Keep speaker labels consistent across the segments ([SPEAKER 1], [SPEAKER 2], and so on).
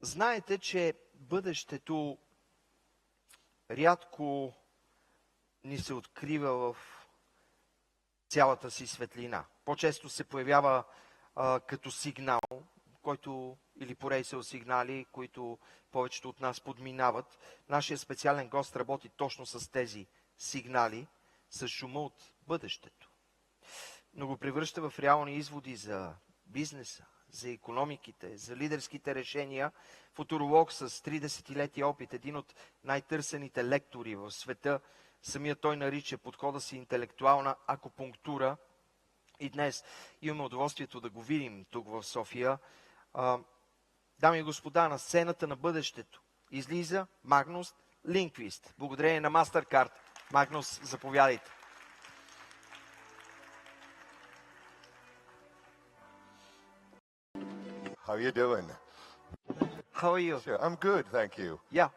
[SPEAKER 1] Знаете, че бъдещето рядко ни се открива в цялата си светлина. По-често се появява като сигнал, който или поредица от сигнали, които повечето от нас подминават. Нашия специален гост работи точно с тези сигнали, с шума от бъдещето. Но го превръща в реални изводи за бизнеса, за икономиките, за лидерските решения. Футуролог с 30-летия опит, един от най-търсените лектори в света, самия той нарича подхода си интелектуална акупунктура. И днес имаме удоволствието да го видим тук в София. Дами и господа, на сцената на бъдещето излиза Магнус Линдквист. Благодарение на MasterCard. Магнус, заповядайте.
[SPEAKER 2] How are you doing?
[SPEAKER 1] How are you?
[SPEAKER 2] Sure, I'm good, thank you.
[SPEAKER 1] Yeah.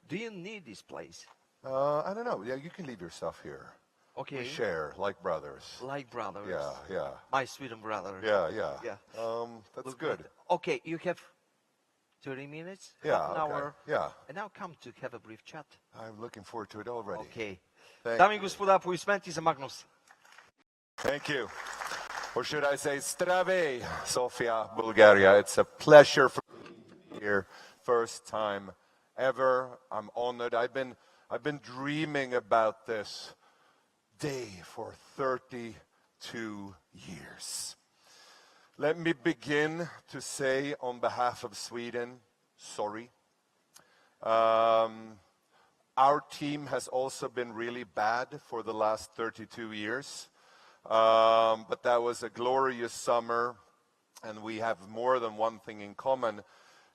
[SPEAKER 1] Do you need this place?
[SPEAKER 2] I don't know. Yeah, you can leave your stuff here.
[SPEAKER 1] Okay.
[SPEAKER 2] We share like brothers.
[SPEAKER 1] Like brothers.
[SPEAKER 2] Yeah.
[SPEAKER 1] My Sweden brother.
[SPEAKER 2] Yeah. That's
[SPEAKER 1] Look
[SPEAKER 2] good.
[SPEAKER 1] Okay, you have 30 minutes,
[SPEAKER 2] Yeah,
[SPEAKER 1] half an
[SPEAKER 2] okay.
[SPEAKER 1] hour.
[SPEAKER 2] Yeah.
[SPEAKER 1] And now come to have a brief chat.
[SPEAKER 2] I'm looking forward to it already.
[SPEAKER 1] Okay.
[SPEAKER 2] Thank
[SPEAKER 1] Дами и
[SPEAKER 2] you.
[SPEAKER 1] господа, аплодисменти за Магнус.
[SPEAKER 2] Thank you. Or should I say, Zdravey, Sofia, Bulgaria. It's a pleasure for me to be here. First time ever. I'm honored. I've been dreaming about this day for 32 years. Let me begin to say on behalf of Sweden, sorry. Our team has also been really bad for the last 32 years. But that was a glorious summer, and we have more than one thing in common.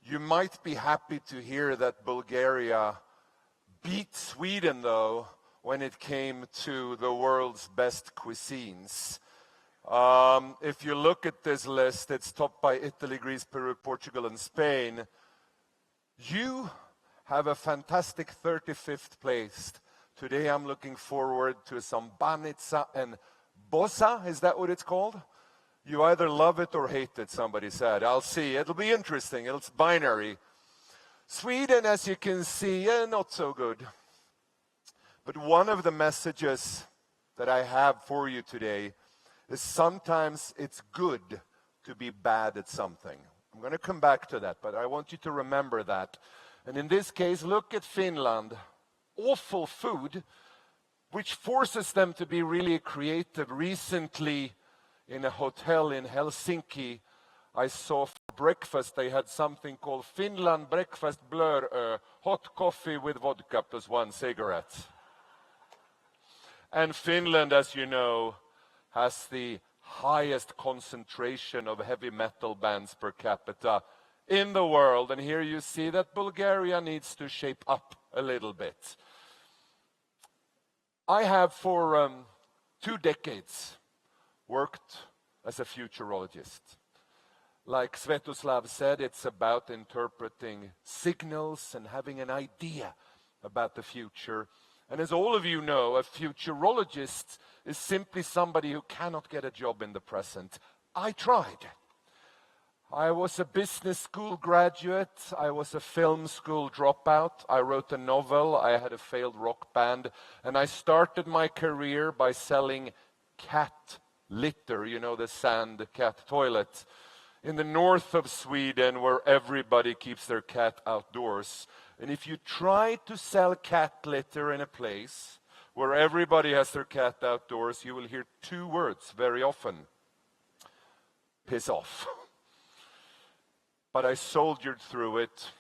[SPEAKER 2] You might be happy to hear that Bulgaria beat Sweden, though, when it came to the world's best cuisines. If you look at this list, it's topped by Italy, Greece, Peru, Portugal, and Spain. You have a fantastic 35th place. Today I'm looking forward to some banitsa and bosa, is that what it's called? You either love it or hate it, somebody said. I'll see. It'll be interesting. It's binary. Sweden, as you can see, not so good. But one of the messages that I have for you today is sometimes it's good to be bad at something. I'm going to come back to that, but I want you to remember that. And in this case, look at Finland. Awful food, which forces them to be really creative. Recently, in a hotel in Helsinki, I saw for breakfast they had something called Finland breakfast blur, hot coffee with vodka plus one cigarette. And Finland, as you know, has the highest concentration of heavy metal bands per capita in the world. And here you see that Bulgaria needs to shape up a little bit. I have for 2 decades worked as a futurologist. Like Svetoslav said, it's about interpreting signals and having an idea about the future. And as all of you know, a futurologist is simply somebody who cannot get a job in the present. I tried. I was a business school graduate. I was a film school dropout. I wrote a novel. I had a failed rock band. And I started my career by selling cat litter, you know, the sand cat toilet, in the north of Sweden where everybody keeps their cat outdoors. And if you try to sell cat litter in a place where everybody has their cat outdoors, you will hear 2 words very often. Piss off. But I soldiered through it,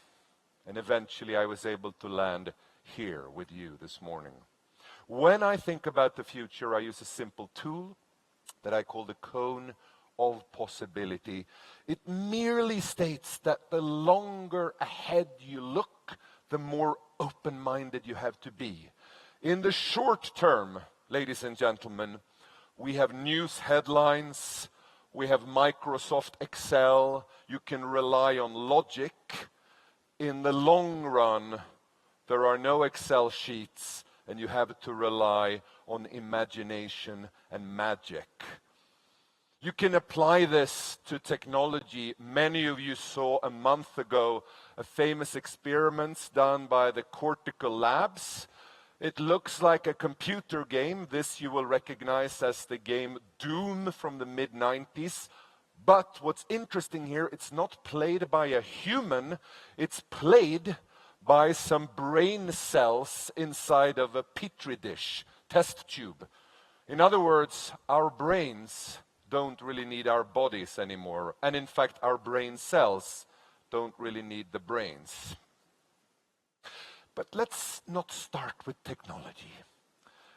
[SPEAKER 2] and eventually I was able to land here with you this morning. When I think about the future, I use a simple tool that I call the cone of possibility. It merely states that the longer ahead you look, the more open-minded you have to be. In the short term, ladies and gentlemen, we have news headlines, we have Microsoft Excel, you can rely on logic. In the long run, there are no Excel sheets, and you have to rely on imagination and magic. You can apply this to technology. Many of you saw a month ago a famous experiment done by the Cortical Labs. It looks like a computer game. This you will recognize as the game Doom from the mid-90s. But what's interesting here, it's not played by a human, it's played by some brain cells inside of a petri dish, test tube. In other words, our brains don't really need our bodies anymore. And in fact, our brain cells don't really need the brains. But let's not start with technology.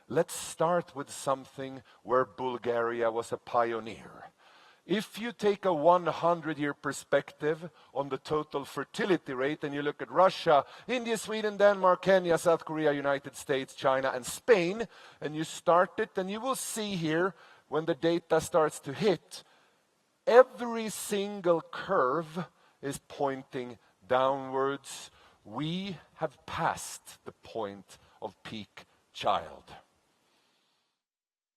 [SPEAKER 2] Let's start with something where Bulgaria was a pioneer. If you take a 100-year perspective on the total fertility rate and you look at Russia, India, Sweden, Denmark, Kenya, South Korea, United States, China, and Spain, and you start it, and you will see here, when the data starts to hit, every single curve is pointing downwards. We have passed the point of peak child.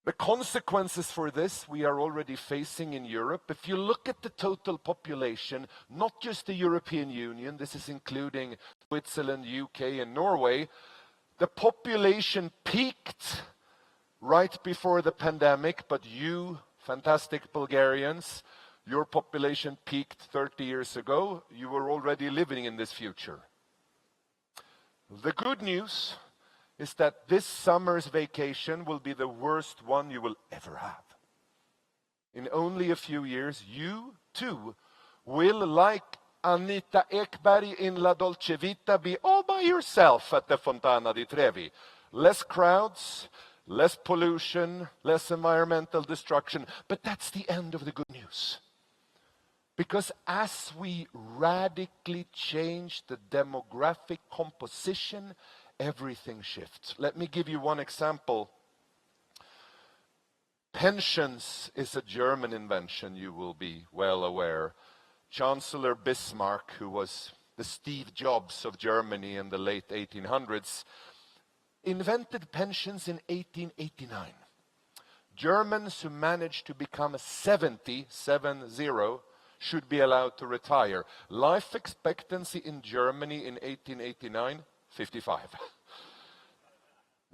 [SPEAKER 2] The consequences for this we are already facing in Europe. If you look at the total population, not just the European Union, this is including Switzerland, UK, and Norway, the population peaked right before the pandemic, but you, fantastic Bulgarians, your population peaked 30 years ago. You were already living in this future. The good news is that this summer's vacation will be the worst one you will ever have. In only a few years, you too will, like Anita Ekberg in La Dolce Vita, be all by yourself at the Fontana di Trevi. Less crowds, less pollution, less environmental destruction. But that's the end of the good news. Because as we radically change the demographic composition, everything shifts. Let me give you one example. Pensions is a German invention, you will be well aware. Chancellor Bismarck, who was the Steve Jobs of Germany in the late 1800s, invented pensions in 1889. Germans who managed to become 70 should be allowed to retire. Life expectancy in Germany in 1889, 55.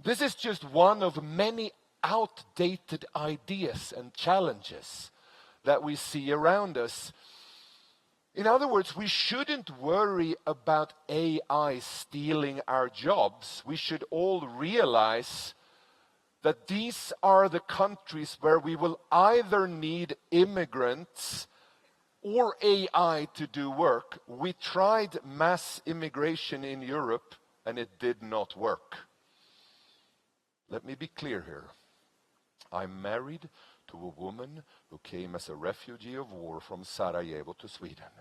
[SPEAKER 2] This is just one of many outdated ideas and challenges that we see around us. In other words, we shouldn't worry about AI stealing our jobs. We should all realize that these are the countries where we will either need immigrants or AI to do work. We tried mass immigration in Europe and it did not work. Let me be clear here. I'm married to a woman who came as a refugee of war from Sarajevo to Sweden.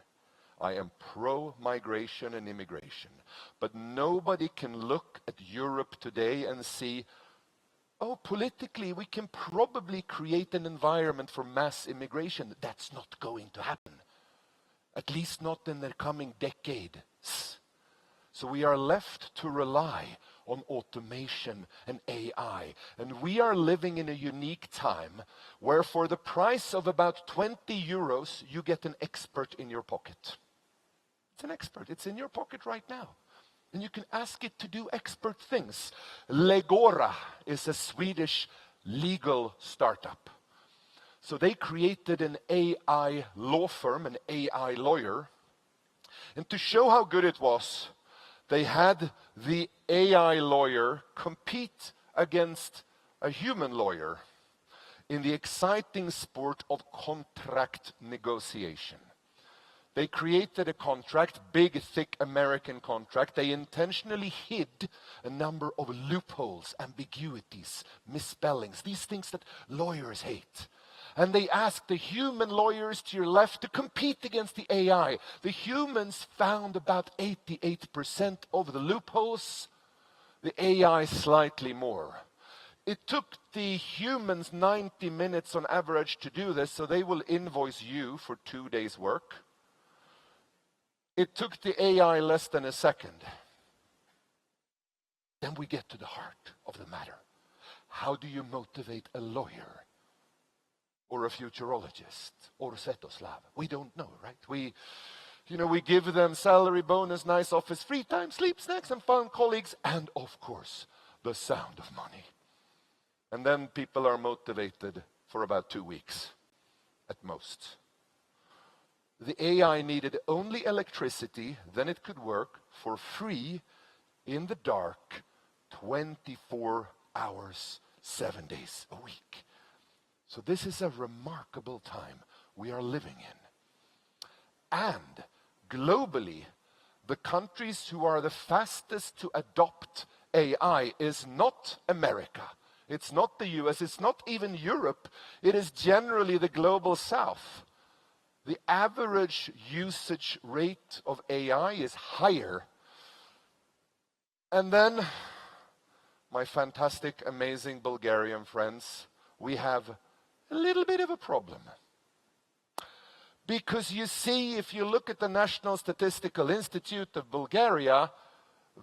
[SPEAKER 2] I am pro-migration and immigration. But nobody can look at Europe today and see, oh, politically we can probably create an environment for mass immigration. That's not going to happen. At least not in the coming decades. So we are left to rely on automation and AI. And we are living in a unique time where for the price of about 20 euros, you get an expert in your pocket. It's an expert. It's in your pocket right now. And you can ask it to do expert things. Legora is a Swedish legal startup. So they created an AI law firm, an AI lawyer. And to show how good it was, they had the AI lawyer compete against a human lawyer in the exciting sport of contract negotiation. They created a contract, big, thick American contract. They intentionally hid a number of loopholes, ambiguities, misspellings, these things that lawyers hate. And they asked the human lawyers to your left to compete against the AI. The humans found about 88% of the loopholes, the AI slightly more. It took the humans 90 minutes on average to do this, so they will invoice you for 2 days' work. It took the AI less than a second. Then we get to the heart of the matter. How do you motivate a lawyer? Or a futurologist, or Svetoslav? We don't know, right? You know, we give them salary, bonus, nice office, free time, sleep, snacks, and fun colleagues, and of course, the sound of money. And then people are motivated for about 2 weeks, at most. The AI needed only electricity, then it could work for free in the dark, 24 hours, 7 days a week. So this is a remarkable time we are living in. And globally, the countries who are the fastest to adopt AI is not America. It's not the US, it's not even Europe. It is generally the global south. The average usage rate of AI is higher. And then, my fantastic, amazing Bulgarian friends, we have a little bit of a problem. Because you see, if you look at the National Statistical Institute of Bulgaria,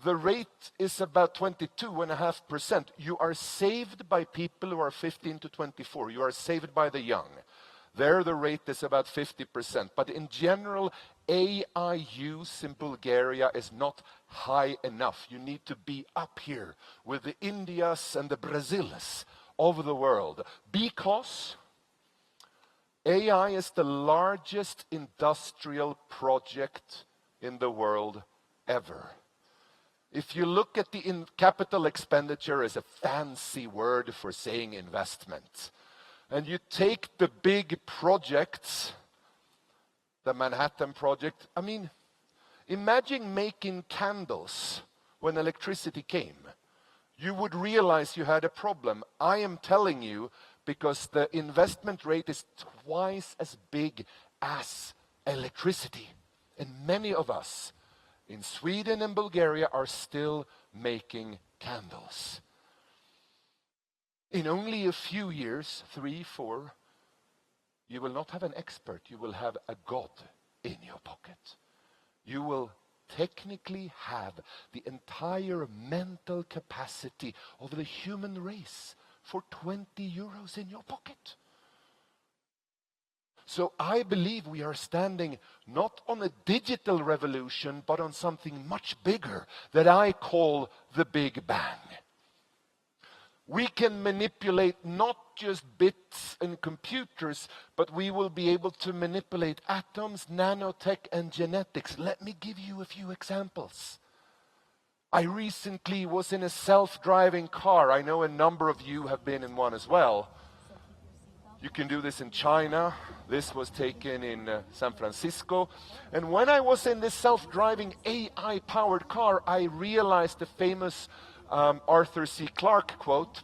[SPEAKER 2] the rate is about 22.5%. You are saved by people who are 15 to 24. You are saved by the young. There the rate is about 50%. But in general, AI use in Bulgaria is not high enough. You need to be up here with the Indias and the Brazils of the world. Because AI is the largest industrial project in the world ever. If you look at the capital expenditure as a fancy word for saying investment, and you take the big projects, the Manhattan Project, I mean, imagine making candles when electricity came. You would realize you had a problem. I am telling you, because the investment rate is twice as big as electricity. And many of us in Sweden and Bulgaria are still making candles. In only a few years, 3, 4, you will not have an expert, you will have a god in your pocket. You will technically have the entire mental capacity of the human race for 20 euros in your pocket. So I believe we are standing not on a digital revolution, but on something much bigger that I call the Big Bang. We can manipulate not just bits and computers, but we will be able to manipulate atoms, nanotech, and genetics. Let me give you a few examples. I recently was in a self-driving car. I know a number of you have been in one as well. You can do this in China. This was taken in San Francisco. And when I was in this self-driving AI-powered car, I realized the famous Arthur C. Clarke quote,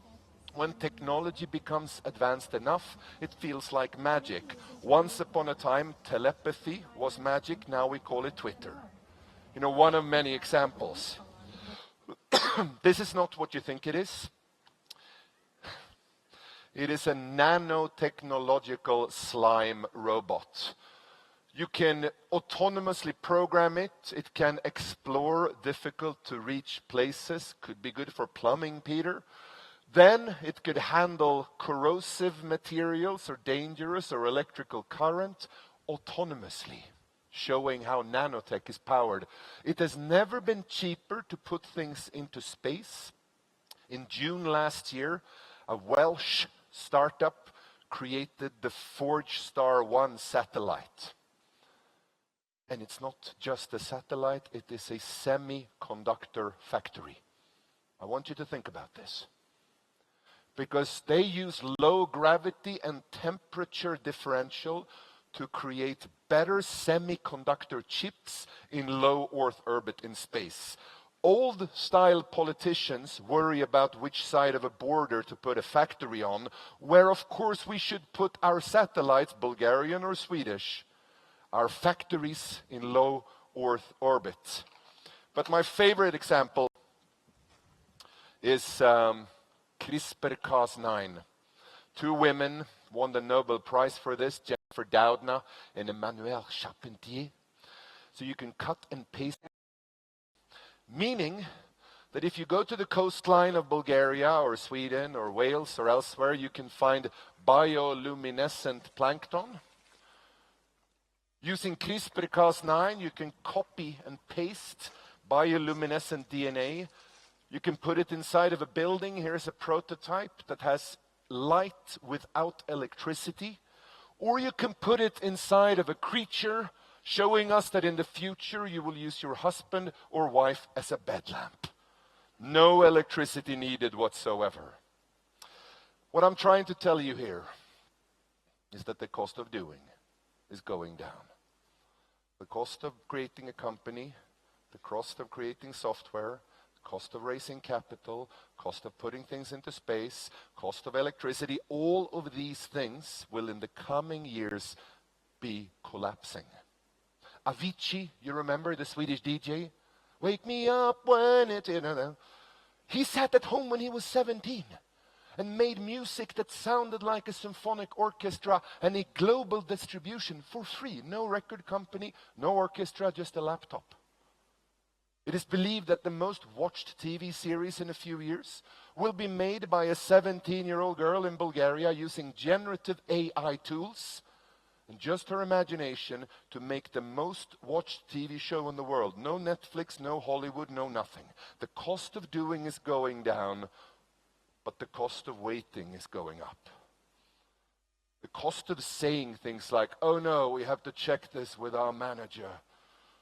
[SPEAKER 2] "When technology becomes advanced enough, it feels like magic. Once upon a time, telepathy was magic. Now we call it Twitter." You know, one of many examples. This is not what you think it is. It is a nanotechnological slime robot. You can autonomously program it. It can explore difficult to reach places. Could be good for plumbing, Peter. Then it could handle corrosive materials or dangerous or electrical current autonomously, showing how nanotech is powered. It has never been cheaper to put things into space. In June last year, a Welsh startup created the Forge Star 1 satellite. And it's not just a satellite, it is a semiconductor factory. I want you to think about this. Because they use low gravity and temperature differential to create better semiconductor chips in low Earth orbit in space. Old-style politicians worry about which side of a border to put a factory on, where of course we should put our satellites, Bulgarian or Swedish, our factories in low Earth orbit. But my favorite example is CRISPR-Cas9. 2 women won the Nobel Prize for this, Jennifer Doudna and Emmanuelle Charpentier. So you can cut and paste. Meaning that if you go to the coastline of Bulgaria or Sweden or Wales or elsewhere, you can find bioluminescent plankton. Using CRISPR-Cas9, you can copy and paste bioluminescent DNA. You can put it inside of a building. Here's a prototype that has light without electricity. Or you can put it inside of a creature, showing us that in the future you will use your husband or wife as a bed lamp. No electricity needed whatsoever. What I'm trying to tell you here is that the cost of doing is going down. The cost of creating a company, the cost of creating software, cost of raising capital, cost of putting things into space, cost of electricity, all of these things will in the coming years be collapsing. Avicii, you remember the Swedish DJ? Wake me up when it... He sat at home when he was 17 and made music that sounded like a symphonic orchestra and a global distribution for free. No record company, no orchestra, just a laptop. It is believed that the most watched TV series in a few years will be made by a 17-year-old girl in Bulgaria using generative AI tools and just her imagination to make the most watched TV show in the world. No Netflix, no Hollywood, no nothing. The cost of doing is going down, but the cost of waiting is going up. The cost of saying things like, oh no, we have to check this with our manager,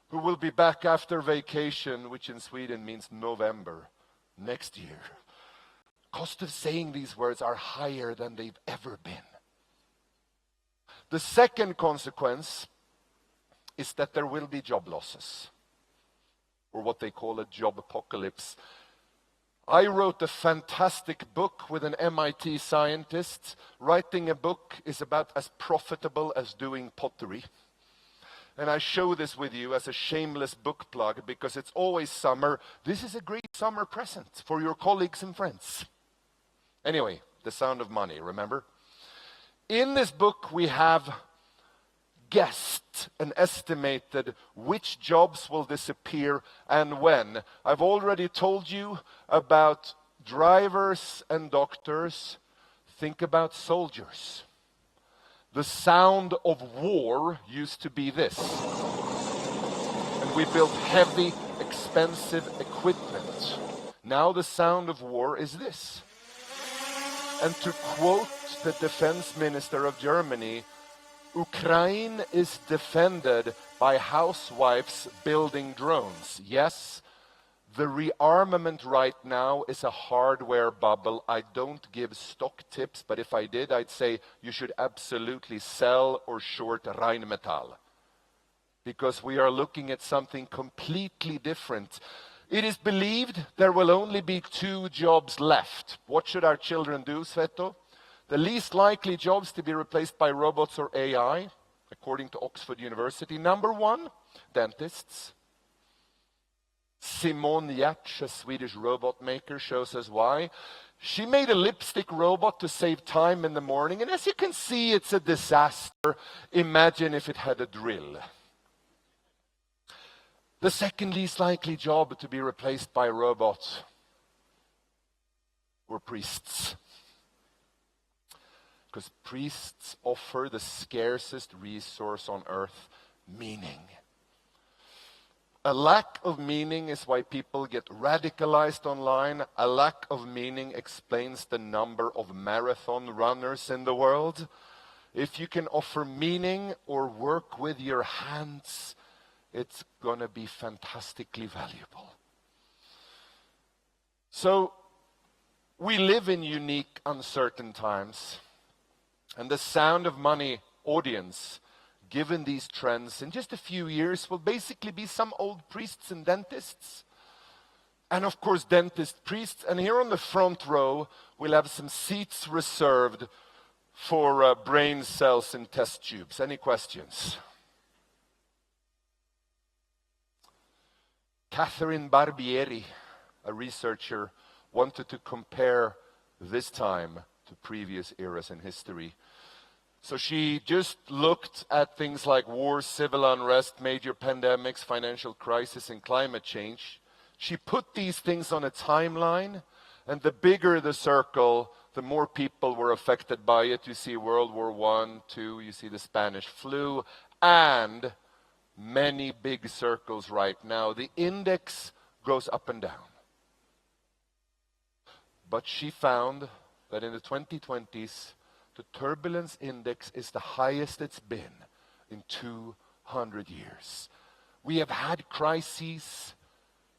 [SPEAKER 2] who will be back after vacation, which in Sweden means November next year. Cost of saying these words are higher than they've ever been. The second consequence is that there will be job losses, or what they call a job apocalypse. I wrote a fantastic book with an MIT scientist. Writing a book is about as profitable as doing pottery. And I show this with you as a shameless book plug because it's always summer. This is a great summer present for your colleagues and friends. Anyway, The Sound of Money, remember? In this book we have guessed and estimated which jobs will disappear and when. I've already told you about drivers and doctors. Think about soldiers. The sound of war used to be this. And we built heavy, expensive equipment. Now the sound of war is this. And to quote the defense minister of Germany, Ukraine is defended by housewives building drones. Yes, the rearmament right now is a hardware bubble. I don't give stock tips, but if I did, I'd say you should absolutely sell or short Rheinmetall. Because we are looking at something completely different. It is believed there will only be 2 jobs left. What should our children do, Sveto? The least likely jobs to be replaced by robots or AI, according to Oxford University. Number 1, dentists. Simone Giertz, a Swedish robot maker, shows us why. She made a lipstick robot to save time in the morning, and as you can see, it's a disaster. Imagine if it had a drill. The second least likely job to be replaced by robots were priests. Because priests offer the scarcest resource on earth, meaning. A lack of meaning is why people get radicalized online. A lack of meaning explains the number of marathon runners in the world. If you can offer meaning or work with your hands, it's going to be fantastically valuable. So, we live in unique, uncertain times. And the Sound of Money audience, given these trends, in just a few years will basically be some old priests and dentists. And of course, dentists, priests. And here on the front row, we'll have some seats reserved for brain cells in test tubes. Any questions? Catherine Barbieri, a researcher, wanted to compare this time to previous eras in history. So she just looked at things like wars, civil unrest, major pandemics, financial crisis, and climate change. She put these things on a timeline, and the bigger the circle, the more people were affected by it. You see World War I, II, you see the Spanish flu. and many big circles right now. The index goes up and down. But she found that in the 2020s, the turbulence index is the highest it's been in 200 years. We have had crises,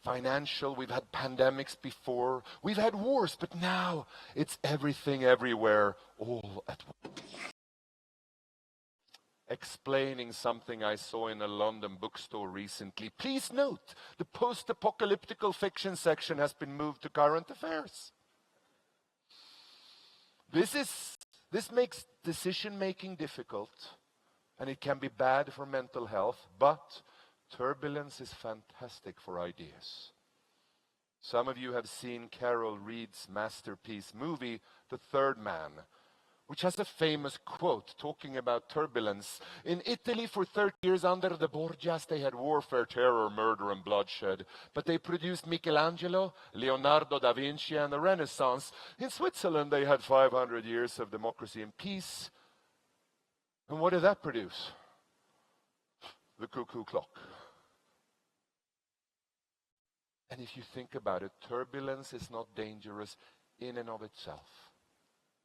[SPEAKER 2] financial, we've had pandemics before, we've had wars, but now it's everything everywhere all at once. Explaining something I saw in a London bookstore recently. Please note, the post-apocalyptical fiction section has been moved to current affairs. This makes decision-making difficult, and it can be bad for mental health, but turbulence is fantastic for ideas. Some of you have seen Carol Reed's masterpiece movie, The Third Man, which has a famous quote talking about turbulence. In Italy for 30 years under the Borgias, they had warfare, terror, murder, and bloodshed. But they produced Michelangelo, Leonardo da Vinci, and the Renaissance. In Switzerland, they had 500 years of democracy and peace. And what did that produce? The cuckoo clock. And if you think about it, turbulence is not dangerous in and of itself.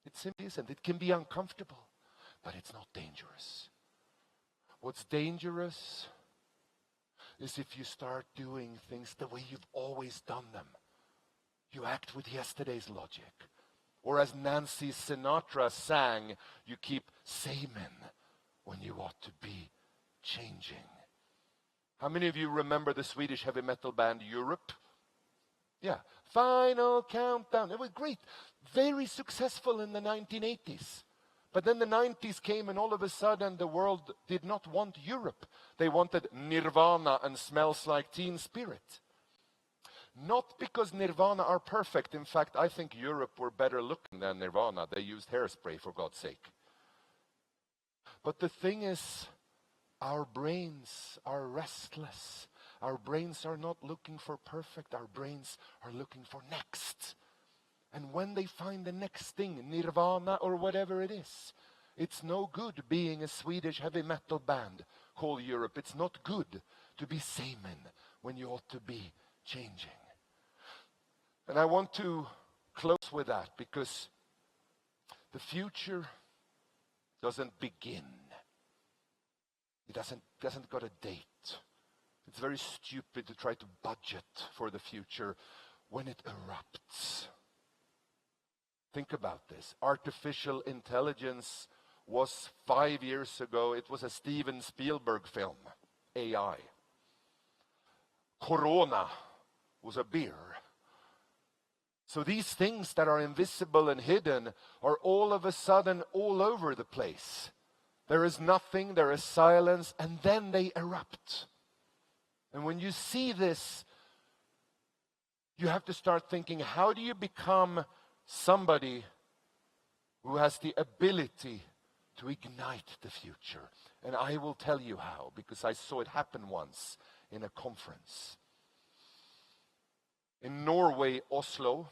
[SPEAKER 2] It simply isn't. It can be uncomfortable, but it's not dangerous. What's dangerous is if you start doing things the way you've always done them. You act with yesterday's logic. Or as Nancy Sinatra sang, you keep saving when you ought to be changing. How many of you remember the Swedish heavy metal band Europe? Yeah. Final Countdown. It was great. Very successful in the 1980s. But then the 90s came and all of a sudden the world did not want Europe. They wanted Nirvana and Smells Like Teen Spirit. Not because Nirvana are perfect. In fact, I think Europe were better looking than Nirvana. They used hairspray, for God's sake. But the thing is, our brains are restless. Our brains are not looking for perfect. Our brains are looking for next. And when they find the next thing, Nirvana or whatever it is, it's no good being a Swedish heavy metal band called Europe. It's not good to be samening when you ought to be changing. And I want to close with that because the future doesn't begin. It doesn't got a date. It's very stupid to try to budget for the future when it erupts. Think about this. Artificial intelligence was 5 years ago. It was a Steven Spielberg film, AI. Corona was a beer. So these things that are invisible and hidden are all of a sudden all over the place. There is nothing, there is silence, and then they erupt. And when you see this, you have to start thinking, how do you become somebody who has the ability to ignite the future? And I will tell you how, because I saw it happen once in a conference. In Norway, Oslo,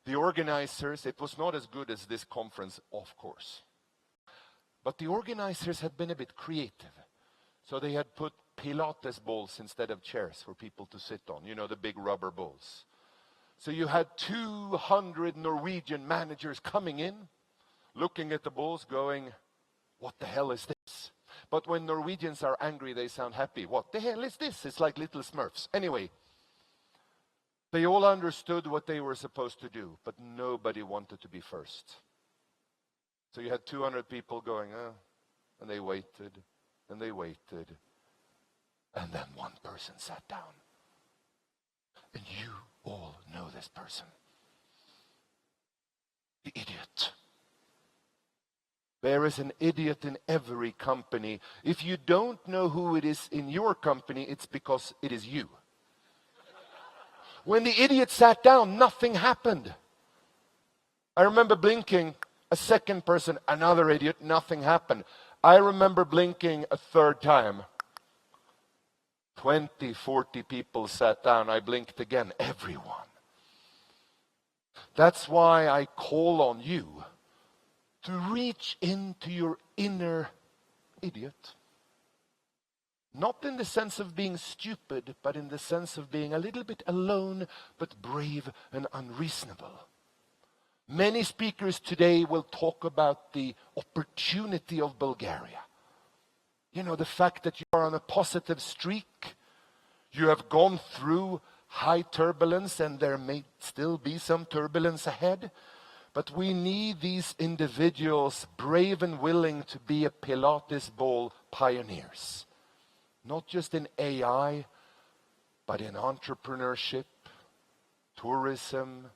[SPEAKER 2] the organizers, it was not as good as this conference, of course. But the organizers had been a bit creative. So they had put Pilates balls instead of chairs for people to sit on. You know, the big rubber balls. So you had 200 Norwegian managers coming in, looking at the balls, going, what the hell is this? But when Norwegians are angry, they sound happy. What the hell is this? It's like little Smurfs. Anyway, they all understood what they were supposed to do, but nobody wanted to be first. So you had 200 people going, and they waited, and they waited. And then one person sat down. And you all know this person. The idiot. There is an idiot in every company. If you don't know who it is in your company, it's because it is you. When the idiot sat down, nothing happened. I remember blinking, a second person, another idiot, nothing happened. I remember blinking a third time. 20, 40 people sat down. I blinked again. Everyone. That's why I call on you to reach into your inner idiot Not in the sense of being stupid, but in the sense of being a little bit alone, but brave and unreasonable. Many speakers today will talk about the opportunity of Bulgaria. You know, the fact that you are on a positive streak. You have gone through high turbulence, and there may still be some turbulence ahead. But we need these individuals brave and willing to be a Pilates ball pioneers. Not just in AI, but in entrepreneurship, tourism,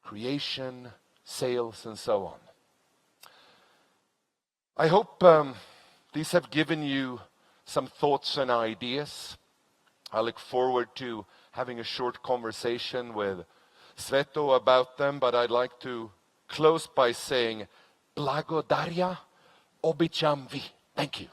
[SPEAKER 2] creation, sales, and so on. I hope these have given you some thoughts and ideas. I look forward to having a short conversation with Sveto about them, but I'd like to close by saying, Blagodaria obicham vi. Thank you.